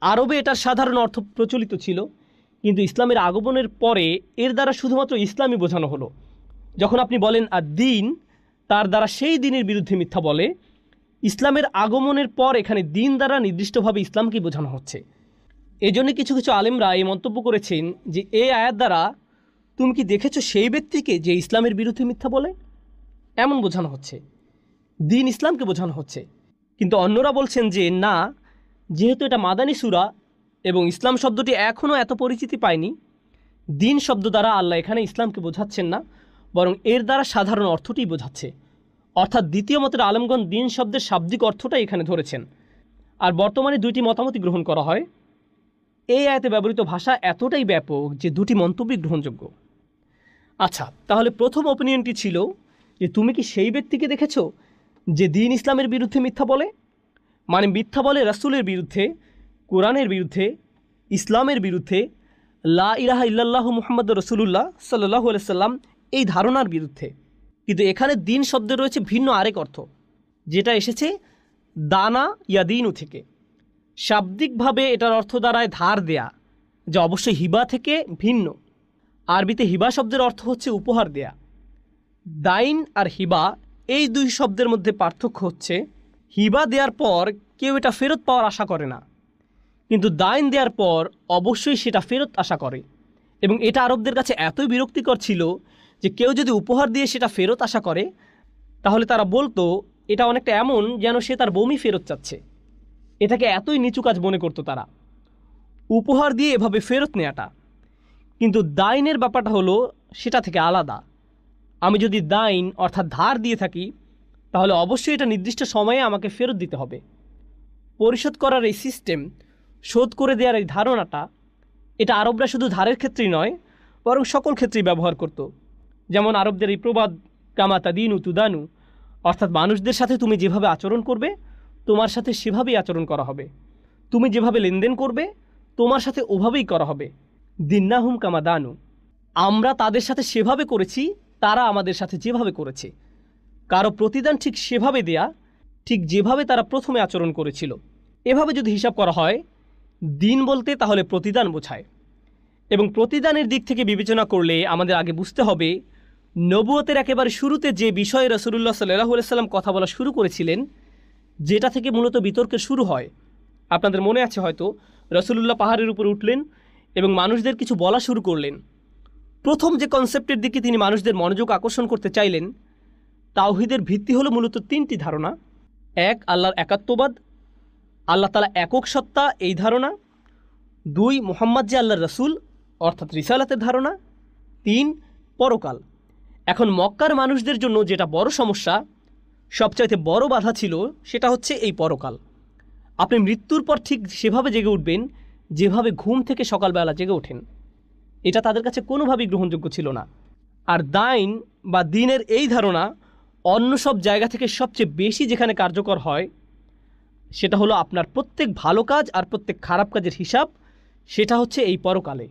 আরবে এটার সাধারণ অর্থ প্রচলিত ছিল, কিন্তু ইসলামের আগমনের পরে এর দ্বারা শুধুমাত্র ইসলামই বোঝানো হলো। যখন আপনি বলেন আর দিন, তার দ্বারা সেই দিনের বিরুদ্ধে মিথ্যা বলে। ইসলামের আগমনের পর এখানে দিন দ্বারা নির্দিষ্টভাবে ইসলামকে বোঝানো হচ্ছে। এই জন্য কিছু কিছু আলেমরা এই মন্তব্য করেছেন যে এই আয়াত দ্বারা তুমি কি দেখেছো সেই ব্যক্তিকে যে ইসলামের বিরুদ্ধে মিথ্যা বলে, এমন বোঝানো হচ্ছে, দিন ইসলামকে বোঝানো হচ্ছে। কিন্তু অন্যরা বলছেন যে না, যেহেতু এটা মাদানী সূরা এবং ইসলাম শব্দটি এখনও এত পরিচিতি পায়নি, দিন শব্দ দ্বারা আল্লাহ এখানে ইসলামকে বোঝাচ্ছেন না, বরং এর দ্বারা সাধারণ অর্থটিই বোঝাচ্ছে। অর্থাৎ দ্বিতীয় মতের আলেমগণ দিন শব্দের শাব্দিক অর্থটাই এখানে ধরেছেন। আর বর্তমানে দুইটি মতামতই গ্রহণ করা হয়। এই আয়াতে ব্যবহৃত ভাষা এতটাই ব্যাপক যে দুটি মন্তব্যই গ্রহণযোগ্য। আচ্ছা, তাহলে প্রথম ওপিনিয়নটি ছিল যে তুমি কি সেই ব্যক্তিকে দেখেছো যে দিন ইসলামের বিরুদ্ধে মিথ্যা বলে, মানে মিথ্যা বলে রাসূলের বিরুদ্ধে, কোরআনের বিরুদ্ধে, ইসলামের বিরুদ্ধে, লা ইলাহা ইল্লাল্লাহু মুহাম্মাদুর রাসূলুল্লাহ সাল্লাল্লাহু আলাইহি সাল্লাম এই ধারণার বিরুদ্ধে। কিন্তু এখানে দিন শব্দে রয়েছে ভিন্ন আরেক অর্থ, যেটা এসেছে দানা ইয়া দিনু থেকে। শাব্দিকভাবে এটার অর্থ দাঁড়ায় ধার দেয়া, যা অবশ্যই হিবা থেকে ভিন্ন। আরবিতে হিবা শব্দের অর্থ হচ্ছে উপহার দেয়া। দাইন আর হিবা এই দুই শব্দের মধ্যে পার্থক্য হচ্ছে, হিবা দেওয়ার পর কেউ এটা ফেরত পাওয়ার আশা করে না, কিন্তু দাইন দেওয়ার পর অবশ্যই সেটা ফেরত আশা করে। এবং এটা আরবদের কাছে এতই বিরক্তিকর ছিল যে কেউ যদি উপহার দিয়ে সেটা ফেরত আশা করে, তাহলে তারা বলতো এটা অনেকটা এমন যেন সে তার বমি ফেরত চাচ্ছে। এটাকে এতই নিচু কাজ মনে করতো তারা, উপহার দিয়ে এভাবে ফেরত নেওয়াটা। কিন্তু দাইনের ব্যাপারটা হলো সেটা থেকে আলাদা। আমি যদি দাইন অর্থাৎ ধার দিয়ে থাকি, তাহলে অবশ্যই এটা নির্দিষ্ট সময়ে আমাকে ফেরত দিতে হবে। পরিশোধ করার এই সিস্টেম, শোধ করে দেওয়ার এই ধারণাটা, এটা আরবরা শুধু ধারের ক্ষেত্রেই নয়, বরং সকল ক্ষেত্রেই ব্যবহার করত। যেমন আরবদের এই প্রবাদ কামা তাদিনু তুদানু, অর্থাৎ মানুষদের সাথে তুমি যেভাবে আচরণ করবে, তোমার সাথে সেভাবেই আচরণ করা হবে। তুমি যেভাবে লেনদেন করবে তোমার সাথে ওভাবেই করা হবে। দিন্নাহুম কামা দানু, আমরা তাদের সাথে সেভাবে করেছি তারা আমাদের সাথে যেভাবে করেছে। কারো প্রতিদান ঠিক সেভাবে দেয়া, ঠিক যেভাবে তারা প্রথমে আচরণ করেছিল। এভাবে যদি হিসাব করা হয় দিন বলতে তাহলে প্রতিদান বোঝায়। এবং প্রতিদানের দিক থেকে বিবেচনা করলে আমাদের আগে বুঝতে হবে নবুয়তের একেবারে শুরুতে যে বিষয়ে রাসূলুল্লাহ সাল্লাল্লাহু আলাইহি সাল্লাম কথা বলা শুরু করেছিলেন, যেটা থেকে মূলত বিতর্কের শুরু হয়। আপনাদের মনে আছে হয়তো রাসূলুল্লাহ পাহাড়ের উপর উঠলেন এবং মানুষদের কিছু বলা শুরু করলেন। প্রথম যে কনসেপ্টের দিকে তিনি মানুষদের মনোযোগ আকর্ষণ করতে চাইলেন, তাওহীদের ভিত্তি হলো মূলত তিনটি ধারণা। এক, আল্লাহর একাত্মবাদ, আল্লাহ তাআলা একক সত্তা এই ধারণা। দুই, মুহাম্মদ যে আল্লাহর রাসূল অর্থাৎ রিসালাতের ধারণা। তিন, পরকাল। এখন মক্কার মানুষদের জন্য যেটা বড় সমস্যা, সবচাইতে বড় বাধা ছিল, সেটা হচ্ছে এই পরকাল। আপনি মৃত্যুর পর ঠিক সেভাবে জেগে উঠবেন যেভাবে ঘুম থেকে সকালবেলা জেগে ওঠেন। এটা তাদের কাছে কোনোভাবেই গ্রহণযোগ্য ছিল না। আর দাইন বা দিনের এই ধারণা অন্য সব জায়গা থেকে সবচেয়ে বেশি যেখানে কার্যকর হয়, সেটা হলো আপনার প্রত্যেক ভালো কাজ আর প্রত্যেক খারাপ কাজের হিসাব, সেটা হচ্ছে এই পরকালে।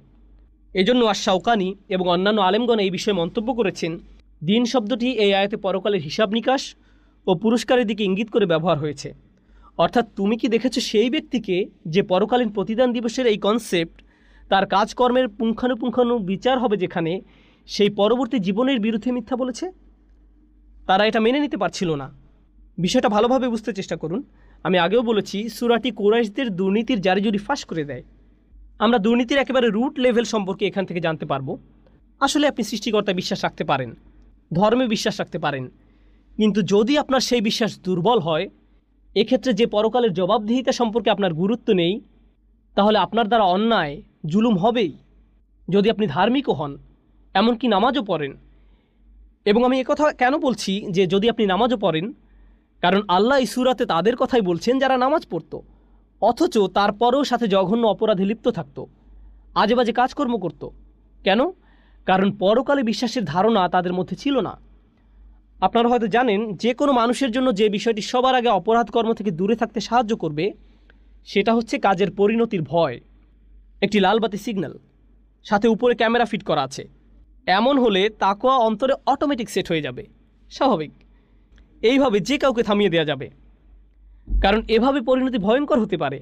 এজন্য আশ-শাওকানি এবং অন্যান্য আলেমগণ এই বিষয়ে মন্তব্য করেছেন, দিন শব্দটি এই আয়াতে পরকালের হিসাব নিকাশ ও পুরস্কারের দিকে ইঙ্গিত করে ব্যবহার হয়েছে। অর্থাৎ তুমি কি দেখেছো সেই ব্যক্তিকে যে পরকালীন প্রতিদান দিবসের এই কনসেপ্ট, তার কাজকর্মের পুঙ্খানুপুঙ্খানু বিচার হবে যেখানে, সেই পরবর্তী জীবনের বিরুদ্ধে মিথ্যা বলেছে? তারা এটা মেনে নিতে পারছিল না। বিষয়টা ভালোভাবে বুঝতে চেষ্টা করুন। আমি আগেও বলেছি, সূরাটি কুরাইশদের দুর্নীতির জারিজুরি ফাঁস করে দেয়। আমরা দুর্নীতির একেবারে রুট লেভেল সম্পর্কে এখান থেকে জানতে পারবো। আসলে আপনি সৃষ্টিকর্তায় বিশ্বাস রাখতে পারেন, ধর্মে বিশ্বাস রাখতে পারেন, কিন্তু যদি আপনার সেই বিশ্বাস দুর্বল হয়, এক্ষেত্রে যে পরকালের জবাবদিহিতা সম্পর্কে আপনার গুরুত্ব নেই, তাহলে আপনার দ্বারা অন্যায় জুলুম হবেই। যদি আপনি ধার্মিকও হন, এমনকি নামাজও পড়েন। এবং আমি একথা কেন বলছি যে যদি আপনি নামাজও পড়েন, কারণ আল্লাহ এই সূরাতে তাদের কথাই বলছেন যারা নামাজ পড়ত, অথচ তারপরেও সাথে জঘন্য অপরাধে লিপ্ত থাকত, আজেবাজে কাজকর্ম করত। কেন? কারণ পরকালে বিশ্বাসের ধারণা তাদের মধ্যে ছিল না। আপনারা হয়তো জানেন, যে কোনো মানুষের জন্য যে বিষয়টি সবার আগে অপরাধ কর্ম থেকে দূরে থাকতে সাহায্য করবে, সেটা হচ্ছে কাজের পরিণতির ভয়। একটি লালবাতি সিগন্যাল, সাথে উপরে ক্যামেরা ফিট করা আছে, এমন হলে তাকওয়া অন্তরে অটোমেটিক সেট হয়ে যাবে, স্বাভাবিক। এইভাবে যে কাউকে থামিয়ে দেওয়া যাবে, কারণ এভাবে পরিণতি ভয়ঙ্কর হতে পারে।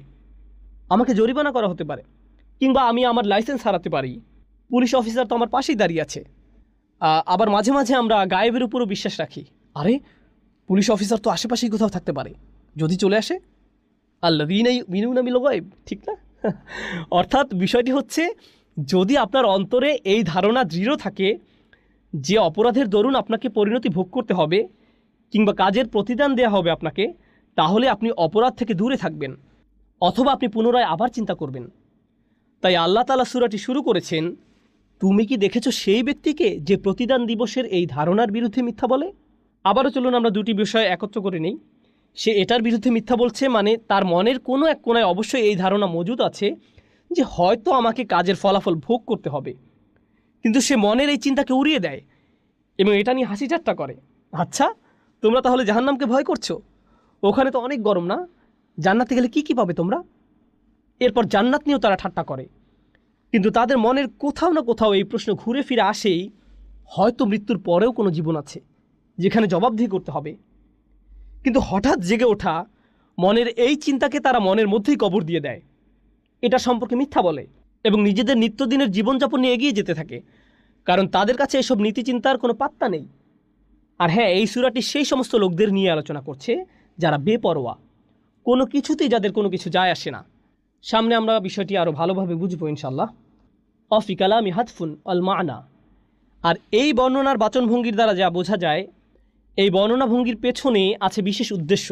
আমাকে জরিমানা করা হতে পারে, কিংবা আমি আমার লাইসেন্স হারাতে পারি। পুলিশ অফিসার তো আমার পাশেই দাঁড়িয়ে আছে। আবার মাঝে মাঝে আমরা গায়েবের উপরও বিশ্বাস রাখি। আরে, পুলিশ অফিসার তো আশেপাশেই কোথাও থাকতে পারে, যদি চলে আসে। আল্লাযীনা ইউমিনুনা বিল গায়ব, ঠিক না? অর্থাৎ বিষয়টি হচ্ছে, যদি আপনার অন্তরে এই ধারণা দৃঢ় থাকে যে অপরাধের দরুন আপনাকে পরিণতি ভোগ করতে হবে, কিংবা কাজের প্রতিদান দেওয়া হবে আপনাকে, তাহলে আপনি অপরাধ থেকে দূরে থাকবেন, অথবা আপনি পুনরায় আবার চিন্তা করবেন। তাই আল্লাহ তাআলা সূরাটি শুরু করেছেন, তুমি কি দেখেছো সেই ব্যক্তিকে যে প্রতিদান দিবসের এই ধারণার বিরুদ্ধে মিথ্যা বলে? আবারও চলুন আমরা দুটি বিষয় একত্র করে নেই। সে এটার বিরুদ্ধে মিথ্যা বলছে, মানে তার মনের কোনো এক কোণায় অবশ্যই এই ধারণা মজুদ আছে যে হয়তো আমাকে কাজের ফলাফল ভোগ করতে হবে, কিন্তু সে মনের এই চিন্তাকে উড়িয়ে দেয় এবং এটা নিয়ে হাসি ঠাট্টা করে। আচ্ছা, তোমরা তাহলে জাহান্নামকে ভয় করছো? ওখানে তো অনেক গরম না? জান্নাতে গেলে কি পাবে তোমরা? এরপর জান্নাত নিয়েও তারা ঠাট্টা করে। কিন্তু তাদের মনের কোথাও না কোথাও এই প্রশ্ন ঘুরে ফিরে আসেই, হয়তো মৃত্যুর পরেও কোনো জীবন আছে যেখানে জবাবদিহি করতে হবে। কিন্তু হঠাৎ জেগে ওঠা মনের এই চিন্তাকে তারা মনের মধ্যেই কবর দিয়ে দেয়, এটা সম্পর্কে মিথ্যা বলে এবং নিজেদের নিত্যদিনের জীবনযাপন নিয়ে এগিয়ে যেতে থাকে, কারণ তাদের কাছে এসব নীতিচিন্তার কোনো পাত্তা নেই। আর হ্যাঁ, এই সূরাটি সেই সমস্ত লোকদের নিয়ে আলোচনা করছে যারা বেপরোয়া, কোনো কিছুতেই যাদের কোনো কিছু যায় আসে না। সামনে আমরা বিষয়টি আরও ভালোভাবে বুঝবো ইনশাল্লাহ। অফি কালামি হাতফুন আল মানা। আর এই বর্ণনার বাচনভঙ্গির দ্বারা যা বোঝা যায়, এই বর্ণনা ভঙ্গির পেছনে আছে বিশেষ উদ্দেশ্য।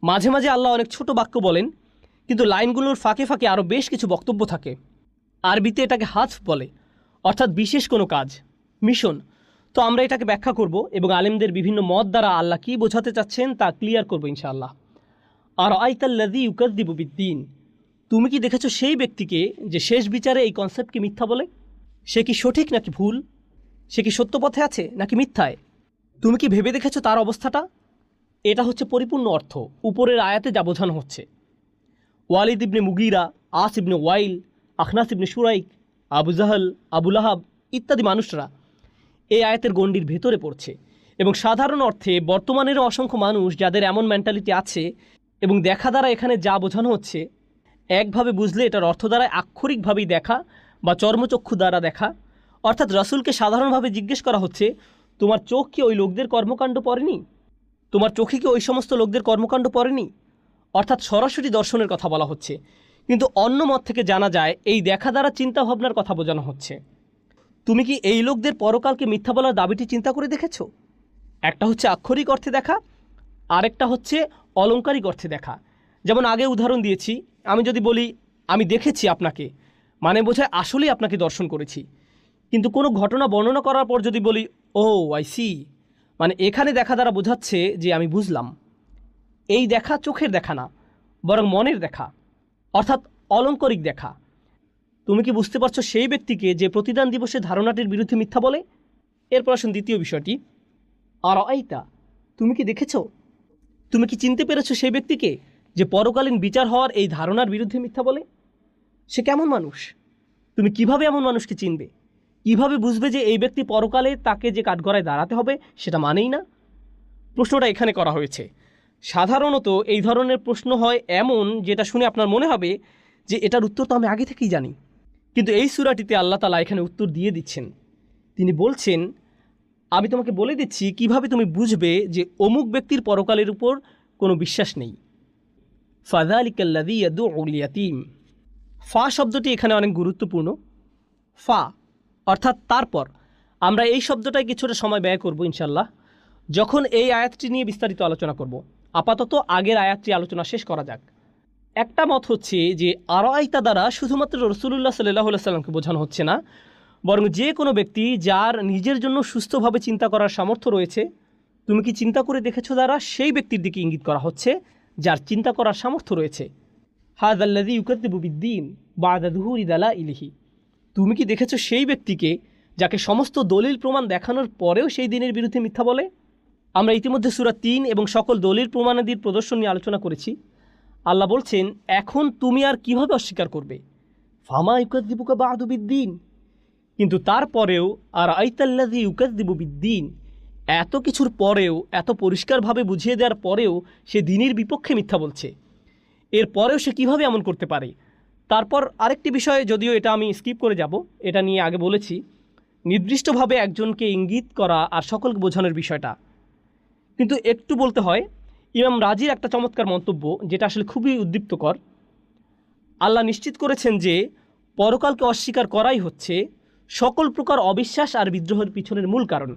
মাঝে মাঝে আল্লাহ অনেক ছোট বাক্য বলেন, কিন্তু লাইনগুলোর ফাঁকে ফাঁকে আরও বেশ কিছু বক্তব্য থাকে। আরবিতে এটাকে হাতফ বলে, অর্থাৎ বিশেষ কোনো কাজ, মিশন। তো আমরা এটাকে ব্যাখ্যা করব এবং আলেমদের বিভিন্ন মত দ্বারা আল্লাহ কী বোঝাতে চাচ্ছেন তা ক্লিয়ার করবো ইনশাআল্লাহ। আর আইতাল্লাযী ইউকাযযিবু বিদ্দীন, তুমি কি দেখেছো সেই ব্যক্তিকে যে শেষ বিচারে এই কনসেপ্টকে মিথ্যা বলে? সে কি সঠিক নাকি ভুল? সে কি সত্য পথে আছে নাকি মিথ্যায়? তুমি কি ভেবে দেখেছো তার অবস্থাটা? এটা হচ্ছে পরিপূর্ণ অর্থ উপরের আয়াতে যা বোঝানো হচ্ছে। ওয়ালিদ ইবনে মুগিরা, আস ইবনে ওয়াইল, আখনাস ইবনে শুরাইক, আবু জাহল, আবু লাহাব ইত্যাদি মানুষরা এই আয়াতের গণ্ডির ভেতরে পড়ছে। এবং সাধারণ অর্থে বর্তমানেরও অসংখ্য মানুষ যাদের এমন মেন্টালিটি আছে, এবং দেখা দ্বারা এখানে যা বোঝানো হচ্ছে একভাবে বুঝলে এটার অর্থ দ্বারা আক্ষরিকভাবেই দেখা বা চর্মচক্ষু দ্বারা দেখা। অর্থাৎ রাসূলকে সাধারণভাবে জিজ্ঞেস করা হচ্ছে, তোমার চোখ কি ওই লোকদের কর্মকাণ্ড পড়েনি? তোমার চোখে কি ওই সমস্ত লোকদের কর্মকাণ্ড পড়েনি? অর্থাৎ সরাসরি দর্শনের কথা বলা হচ্ছে। কিন্তু অন্য মত থেকে জানা যায় এই দেখা দ্বারা চিন্তাভাবনার কথা বোঝানো হচ্ছে। তুমি কি এই লোকদের পরকালকে মিথ্যা বলার দাবিটি চিন্তা করে দেখেছ? একটা হচ্ছে আক্ষরিক অর্থে দেখা, আরেকটা হচ্ছে অলংকারিক অর্থে দেখা। যেমন আগে উদাহরণ দিয়েছি, আমি যদি বলি আমি দেখেছি আপনাকে, মানে বোঝায় আসলেই আপনাকে দর্শন করেছি। কিন্তু কোনো ঘটনা বর্ণনা করার পর যদি বলি ও আই সি, মানে এখানে দেখা দ্বারা বোঝাচ্ছে যে আমি বুঝলাম। এই দেখা চোখের দেখা না, বরং মনের দেখা, অর্থাৎ অলংকারিক দেখা। তুমি কি বুঝতে পারছো সেই ব্যক্তিকে যে প্রতিদান দিবসের ধারণাটির বিরুদ্ধে মিথ্যা বলে? এরপর আসুন দ্বিতীয় বিষয়টি, আর আইতা, তুমি কি দেখেছো, তুমি কি চিনতে পেরেছো সেই ব্যক্তিকে যে পরকালীন বিচার হওয়ার এই ধারণার বিরুদ্ধে মিথ্যা বলে? সে কেমন মানুষ? তুমি কিভাবে এমন মানুষকে চিনবে? কিভাবে বুঝবে যে এই ব্যক্তি পরকালে তাকে যে কাঠগড়ায় দাঁড়াতে হবে সেটা মানেই না? প্রশ্নটা এখানে করা হয়েছে। সাধারণত এই ধরনের প্রশ্ন হয় এমন যেটা শুনে আপনার মনে হবে যে এটার উত্তর তো আমি আগে থেকেই জানি। কিন্তু এই সূরাটিতে আল্লাহ তাআলা এখানে উত্তর দিয়ে দিচ্ছেন। তিনি বলছেন, আমি তোমাকে বলে দিচ্ছি কিভাবে তুমি বুঝবে যে অমুক ব্যক্তির পরকালের উপর কোনো বিশ্বাস নেই। ফাযালিকাল্লাযী ইয়াদউল ইয়াতীম। ফা শব্দটি এখানে অনেক গুরুত্বপূর্ণ। ফা অর্থাৎ তারপর। আমরা এই শব্দটায় কিছুটা সময় ব্যয় করব ইনশাল্লাহ, যখন এই আয়াতটি নিয়ে বিস্তারিত আলোচনা করব। আপাতত আগের আয়াতটি আলোচনা শেষ করা যাক। একটা মত হচ্ছে যে আরাইতা দ্বারা শুধুমাত্র রাসূলুল্লাহ সাল্লাল্লাহু আলাইহি ওয়াসাল্লামকে বোঝানো হচ্ছে না, বরং যে কোনো ব্যক্তি যার নিজের জন্য সুস্থভাবে চিন্তা করার সামর্থ্য রয়েছে, তুমি কি চিন্তা করে দেখেছো দ্বারা সেই ব্যক্তির দিকে ইঙ্গিত করা হচ্ছে যার চিন্তা করার সামর্থ্য রয়েছে। হাযাল্লাযী ইউকাযযিবু বিদ্দীন বা'দা যুহুরি দালাইলিহি। তুমি কি দেখেছো সেই ব্যক্তিকে যাকে সমস্ত দলিল প্রমাণ দেখানোর পরেও সেই দিনের বিরুদ্ধে মিথ্যা বলে? আমরা ইতিমধ্যে সূরা ৩ এবং সকল দলিল প্রমাণাদির প্রদর্শন নিয়ে আলোচনা করেছি। আল্লাহ বলছেন, এখন তুমি আর কিভাবে অস্বীকার করবে? ফামা ইউকাযযিবুকা বা'দু বিদ্দীন। কিন্তু তারপরেও আর আইতাল্লাযী ইউকাযযিবু বিদ্দীন, এত কিছুর পরেও, এত পরিষ্কারভাবে বুঝিয়ে দেওয়ার পরেও সে দিনের বিপক্ষে মিথ্যা বলছে। এর পরেও সে কীভাবে এমন করতে পারে? তারপর আরেকটি বিষয়, যদিও এটা আমি স্কিপ করে যাব, এটা নিয়ে আগে বলেছি, নির্দিষ্টভাবে একজনকে ইঙ্গিত করা আর সকলকে বোঝানোর বিষয়টা। কিন্তু একটু বলতে হয়, ইমাম রাজির একটা চমৎকার মন্তব্য যেটা আসলে খুবই উদ্দীপ্তকর। আল্লাহ নিশ্চিত করেছেন যে পরকালকে অস্বীকার করাই হচ্ছে সকল প্রকার অবিশ্বাস আর বিদ্রোহের পিছনের মূল কারণ,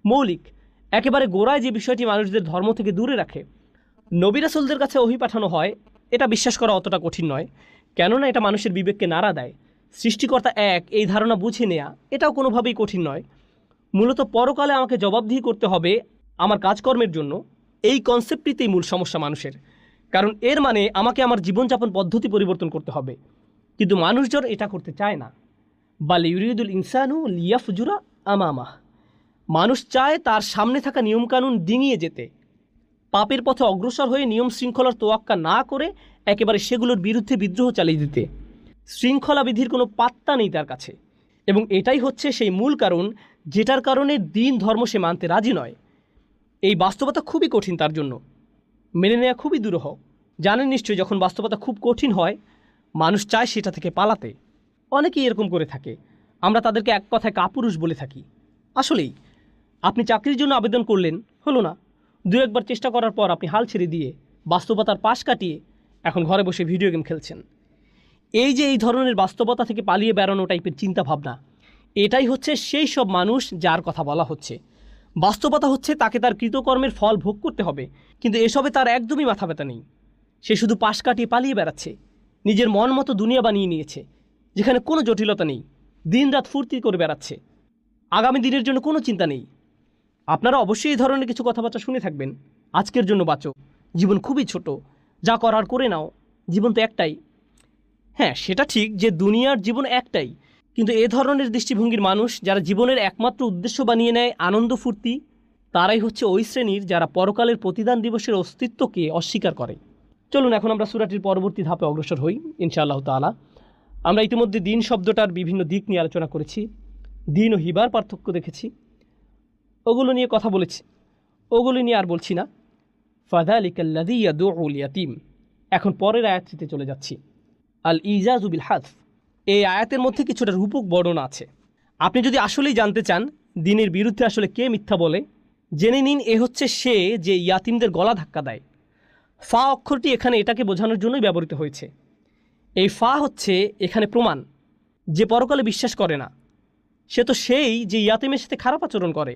মৌলিক, একেবারে গোড়ায় যে বিষয়টি মানুষদের ধর্ম থেকে দূরে রাখে। নবী রাসূলদের কাছে ওহী পাঠানো হয়, এটা বিশ্বাস করা অতটা কঠিন নয়, কেননা এটা মানুষের বিবেককে নাড়া দেয়। সৃষ্টিকর্তা এক, এই ধারণা বুঝে নেয়া এটাও কোনোভাবেই কঠিন নয়। মূলত পরকালে আমাকে জবাবদিহি করতে হবে আমার কাজকর্মের জন্য, এই কনসেপ্টটিতেই মূল সমস্যা মানুষের। কারণ এর মানে আমাকে আমার জীবনযাপন পদ্ধতি পরিবর্তন করতে হবে, কিন্তু মানুষজন এটা করতে চায় না। বাল ইউরিদুল ইনসানু লিয়াফজুরা আমামাহ। মানুষ চায় তার সামনে থাকা নিয়মকানুন ডিঙিয়ে যেতে, পাপের পথে অগ্রসর হয়ে নিয়ম শৃঙ্খলার তোয়াক্কা না করে একেবারে সেগুলোর বিরুদ্ধে বিদ্রোহ চালিয়ে দিতে। শৃঙ্খলা বিধির কোনো পাত্তা নেই তার কাছে, এবং এটাই হচ্ছে সেই মূল কারণ যেটার কারণে দিন ধর্ম সে মানতে রাজি নয়। এই বাস্তবতা খুবই কঠিন, তার জন্য মেনে নেওয়া খুবই দুরূহ। জানেন নিশ্চয়ই, যখন বাস্তবতা খুব কঠিন হয় মানুষ চায় সেটা থেকে পালাতে। অনেকেই এরকম করে থাকে, আমরা তাদেরকে এক কথায় কাপুরুষ বলে থাকি। আসলেই আপনি চাকরির জন্য আবেদন করলেন, হলো না, দু একবার চেষ্টা করার পর আপনি হাল ছেড়ে দিয়ে বাস্তবতার পাশ কাটিয়ে এখন ঘরে বসে ভিডিও গেম খেলছেন। এই যে এই ধরনের বাস্তবতা থেকে পালিয়ে বেড়ানো টাইপের চিন্তা ভাবনা, এটাই হচ্ছে সেই সব মানুষ যার কথা বলা হচ্ছে। বাস্তবতা হচ্ছে তাকে তার কৃতকর্মের ফল ভোগ করতে হবে, কিন্তু এসবে তার একদমই মাথা ব্যথা নেই। সে শুধু পাশ কাটিয়ে পালিয়ে বেড়াচ্ছে, নিজের মন মতো দুনিয়া বানিয়ে নিয়েছে যেখানে কোনো জটিলতা নেই, দিন রাত ফুর্তি করে বেড়াচ্ছে, আগামী দিনের জন্য কোনো চিন্তা নেই। আপনারা অবশ্যই এই ধরনের কিছু কথাবার্তা শুনে থাকবেন। আজকের জন্য বাঁচো, জীবন খুবই ছোট, যা করার করে নাও, জীবন তো একটাই। হ্যাঁ, সেটা ঠিক যে দুনিয়ার জীবন একটাই, কিন্তু এ ধরনের দৃষ্টিভঙ্গির মানুষ যারা জীবনের একমাত্র উদ্দেশ্য বানিয়ে নেয় আনন্দ ফুর্তি, তারাই হচ্ছে ওই শ্রেণীর যারা পরকালের প্রতিদান দিবসের অস্তিত্বকে অস্বীকার করে। চলুন এখন আমরা সূরাটির পরবর্তী ধাপে অগ্রসর হই ইনশাআল্লাহ তাআলা। আমরা ইতিমধ্যে দিন শব্দটার বিভিন্ন দিক নিয়ে আলোচনা করেছি, দিন ও হিবার পার্থক্য দেখেছি, ওগুলো নিয়ে কথা বলেছি, ওগুলো নিয়ে আর বলছি না। ফাযালিকাল্লাযী ইয়াদউল ইয়াতীম। এখন পরের আয়াতটিতে চলে যাচ্ছি, আল ইজাজু বিল হাযফ। এই আয়াতের মধ্যে কিছুটা রূপক বর্ণনা আছে। আপনি যদি আসলেই জানতে চান দিনের বিরুদ্ধে আসলে কে মিথ্যা বলে, জেনে নিন এ হচ্ছে সে যে ইয়াতিমদের গলা ধাক্কা দেয়। ফা অক্ষরটি এখানে এটাকে বোঝানোর জন্যই ব্যবহৃত হয়েছে। এই ফা হচ্ছে এখানে প্রমাণ যে পরকালে বিশ্বাস করে না, সে তো সেই যে ইয়াতিমের সাথে খারাপ আচরণ করে।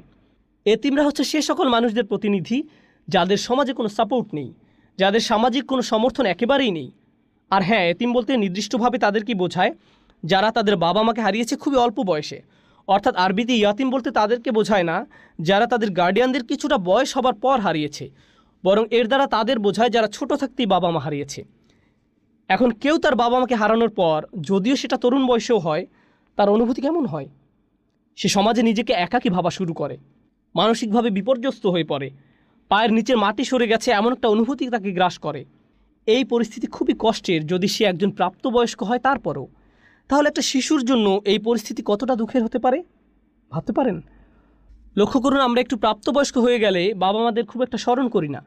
এতিমরা হচ্ছে সে সকল মানুষদের প্রতিনিধি যাদের সমাজে কোনো সাপোর্ট নেই, যাদের সামাজিক কোনো সমর্থন একেবারেই নেই। আর হ্যাঁ, এতিম বলতে নির্দিষ্টভাবে তাদেরকে বোঝায় যারা তাদের বাবা মাকে হারিয়েছে খুবই অল্প বয়সে। অর্থাৎ আরবিতে ইয়াতিম বলতে তাদেরকে বোঝায় না যারা তাদের গার্ডিয়ানদের কিছুটা বয়স হবার পর হারিয়েছে, বরং এর দ্বারা তাদের বোঝায় যারা ছোট থাকতেই বাবা মা হারিয়েছে। এখন কেউ তার বাবা মাকে হারানোর পর, যদিও সেটা তরুণ বয়সেও হয়, তার অনুভূতি কেমন হয়? সে সমাজে নিজেকে একাকী ভাবা শুরু করে, মানসিকভাবে বিপর্যস্ত হয়ে পড়ে, পায়ের নিচের মাটি সরে গেছে এমন একটা অনুভূতি তাকে গ্রাস করে। এই পরিস্থিতি খুবই কষ্টের যদি সে একজন প্রাপ্তবয়স্ক হয় তারপরও। তাহলে একটা শিশুর জন্য এই পরিস্থিতি কতটা দুঃখের হতে পারে ভাবতে পারেন? লক্ষ্য করুন, আমরা একটু প্রাপ্তবয়স্ক হয়ে গেলে বাবা মাদের খুব একটা স্মরণ করি না,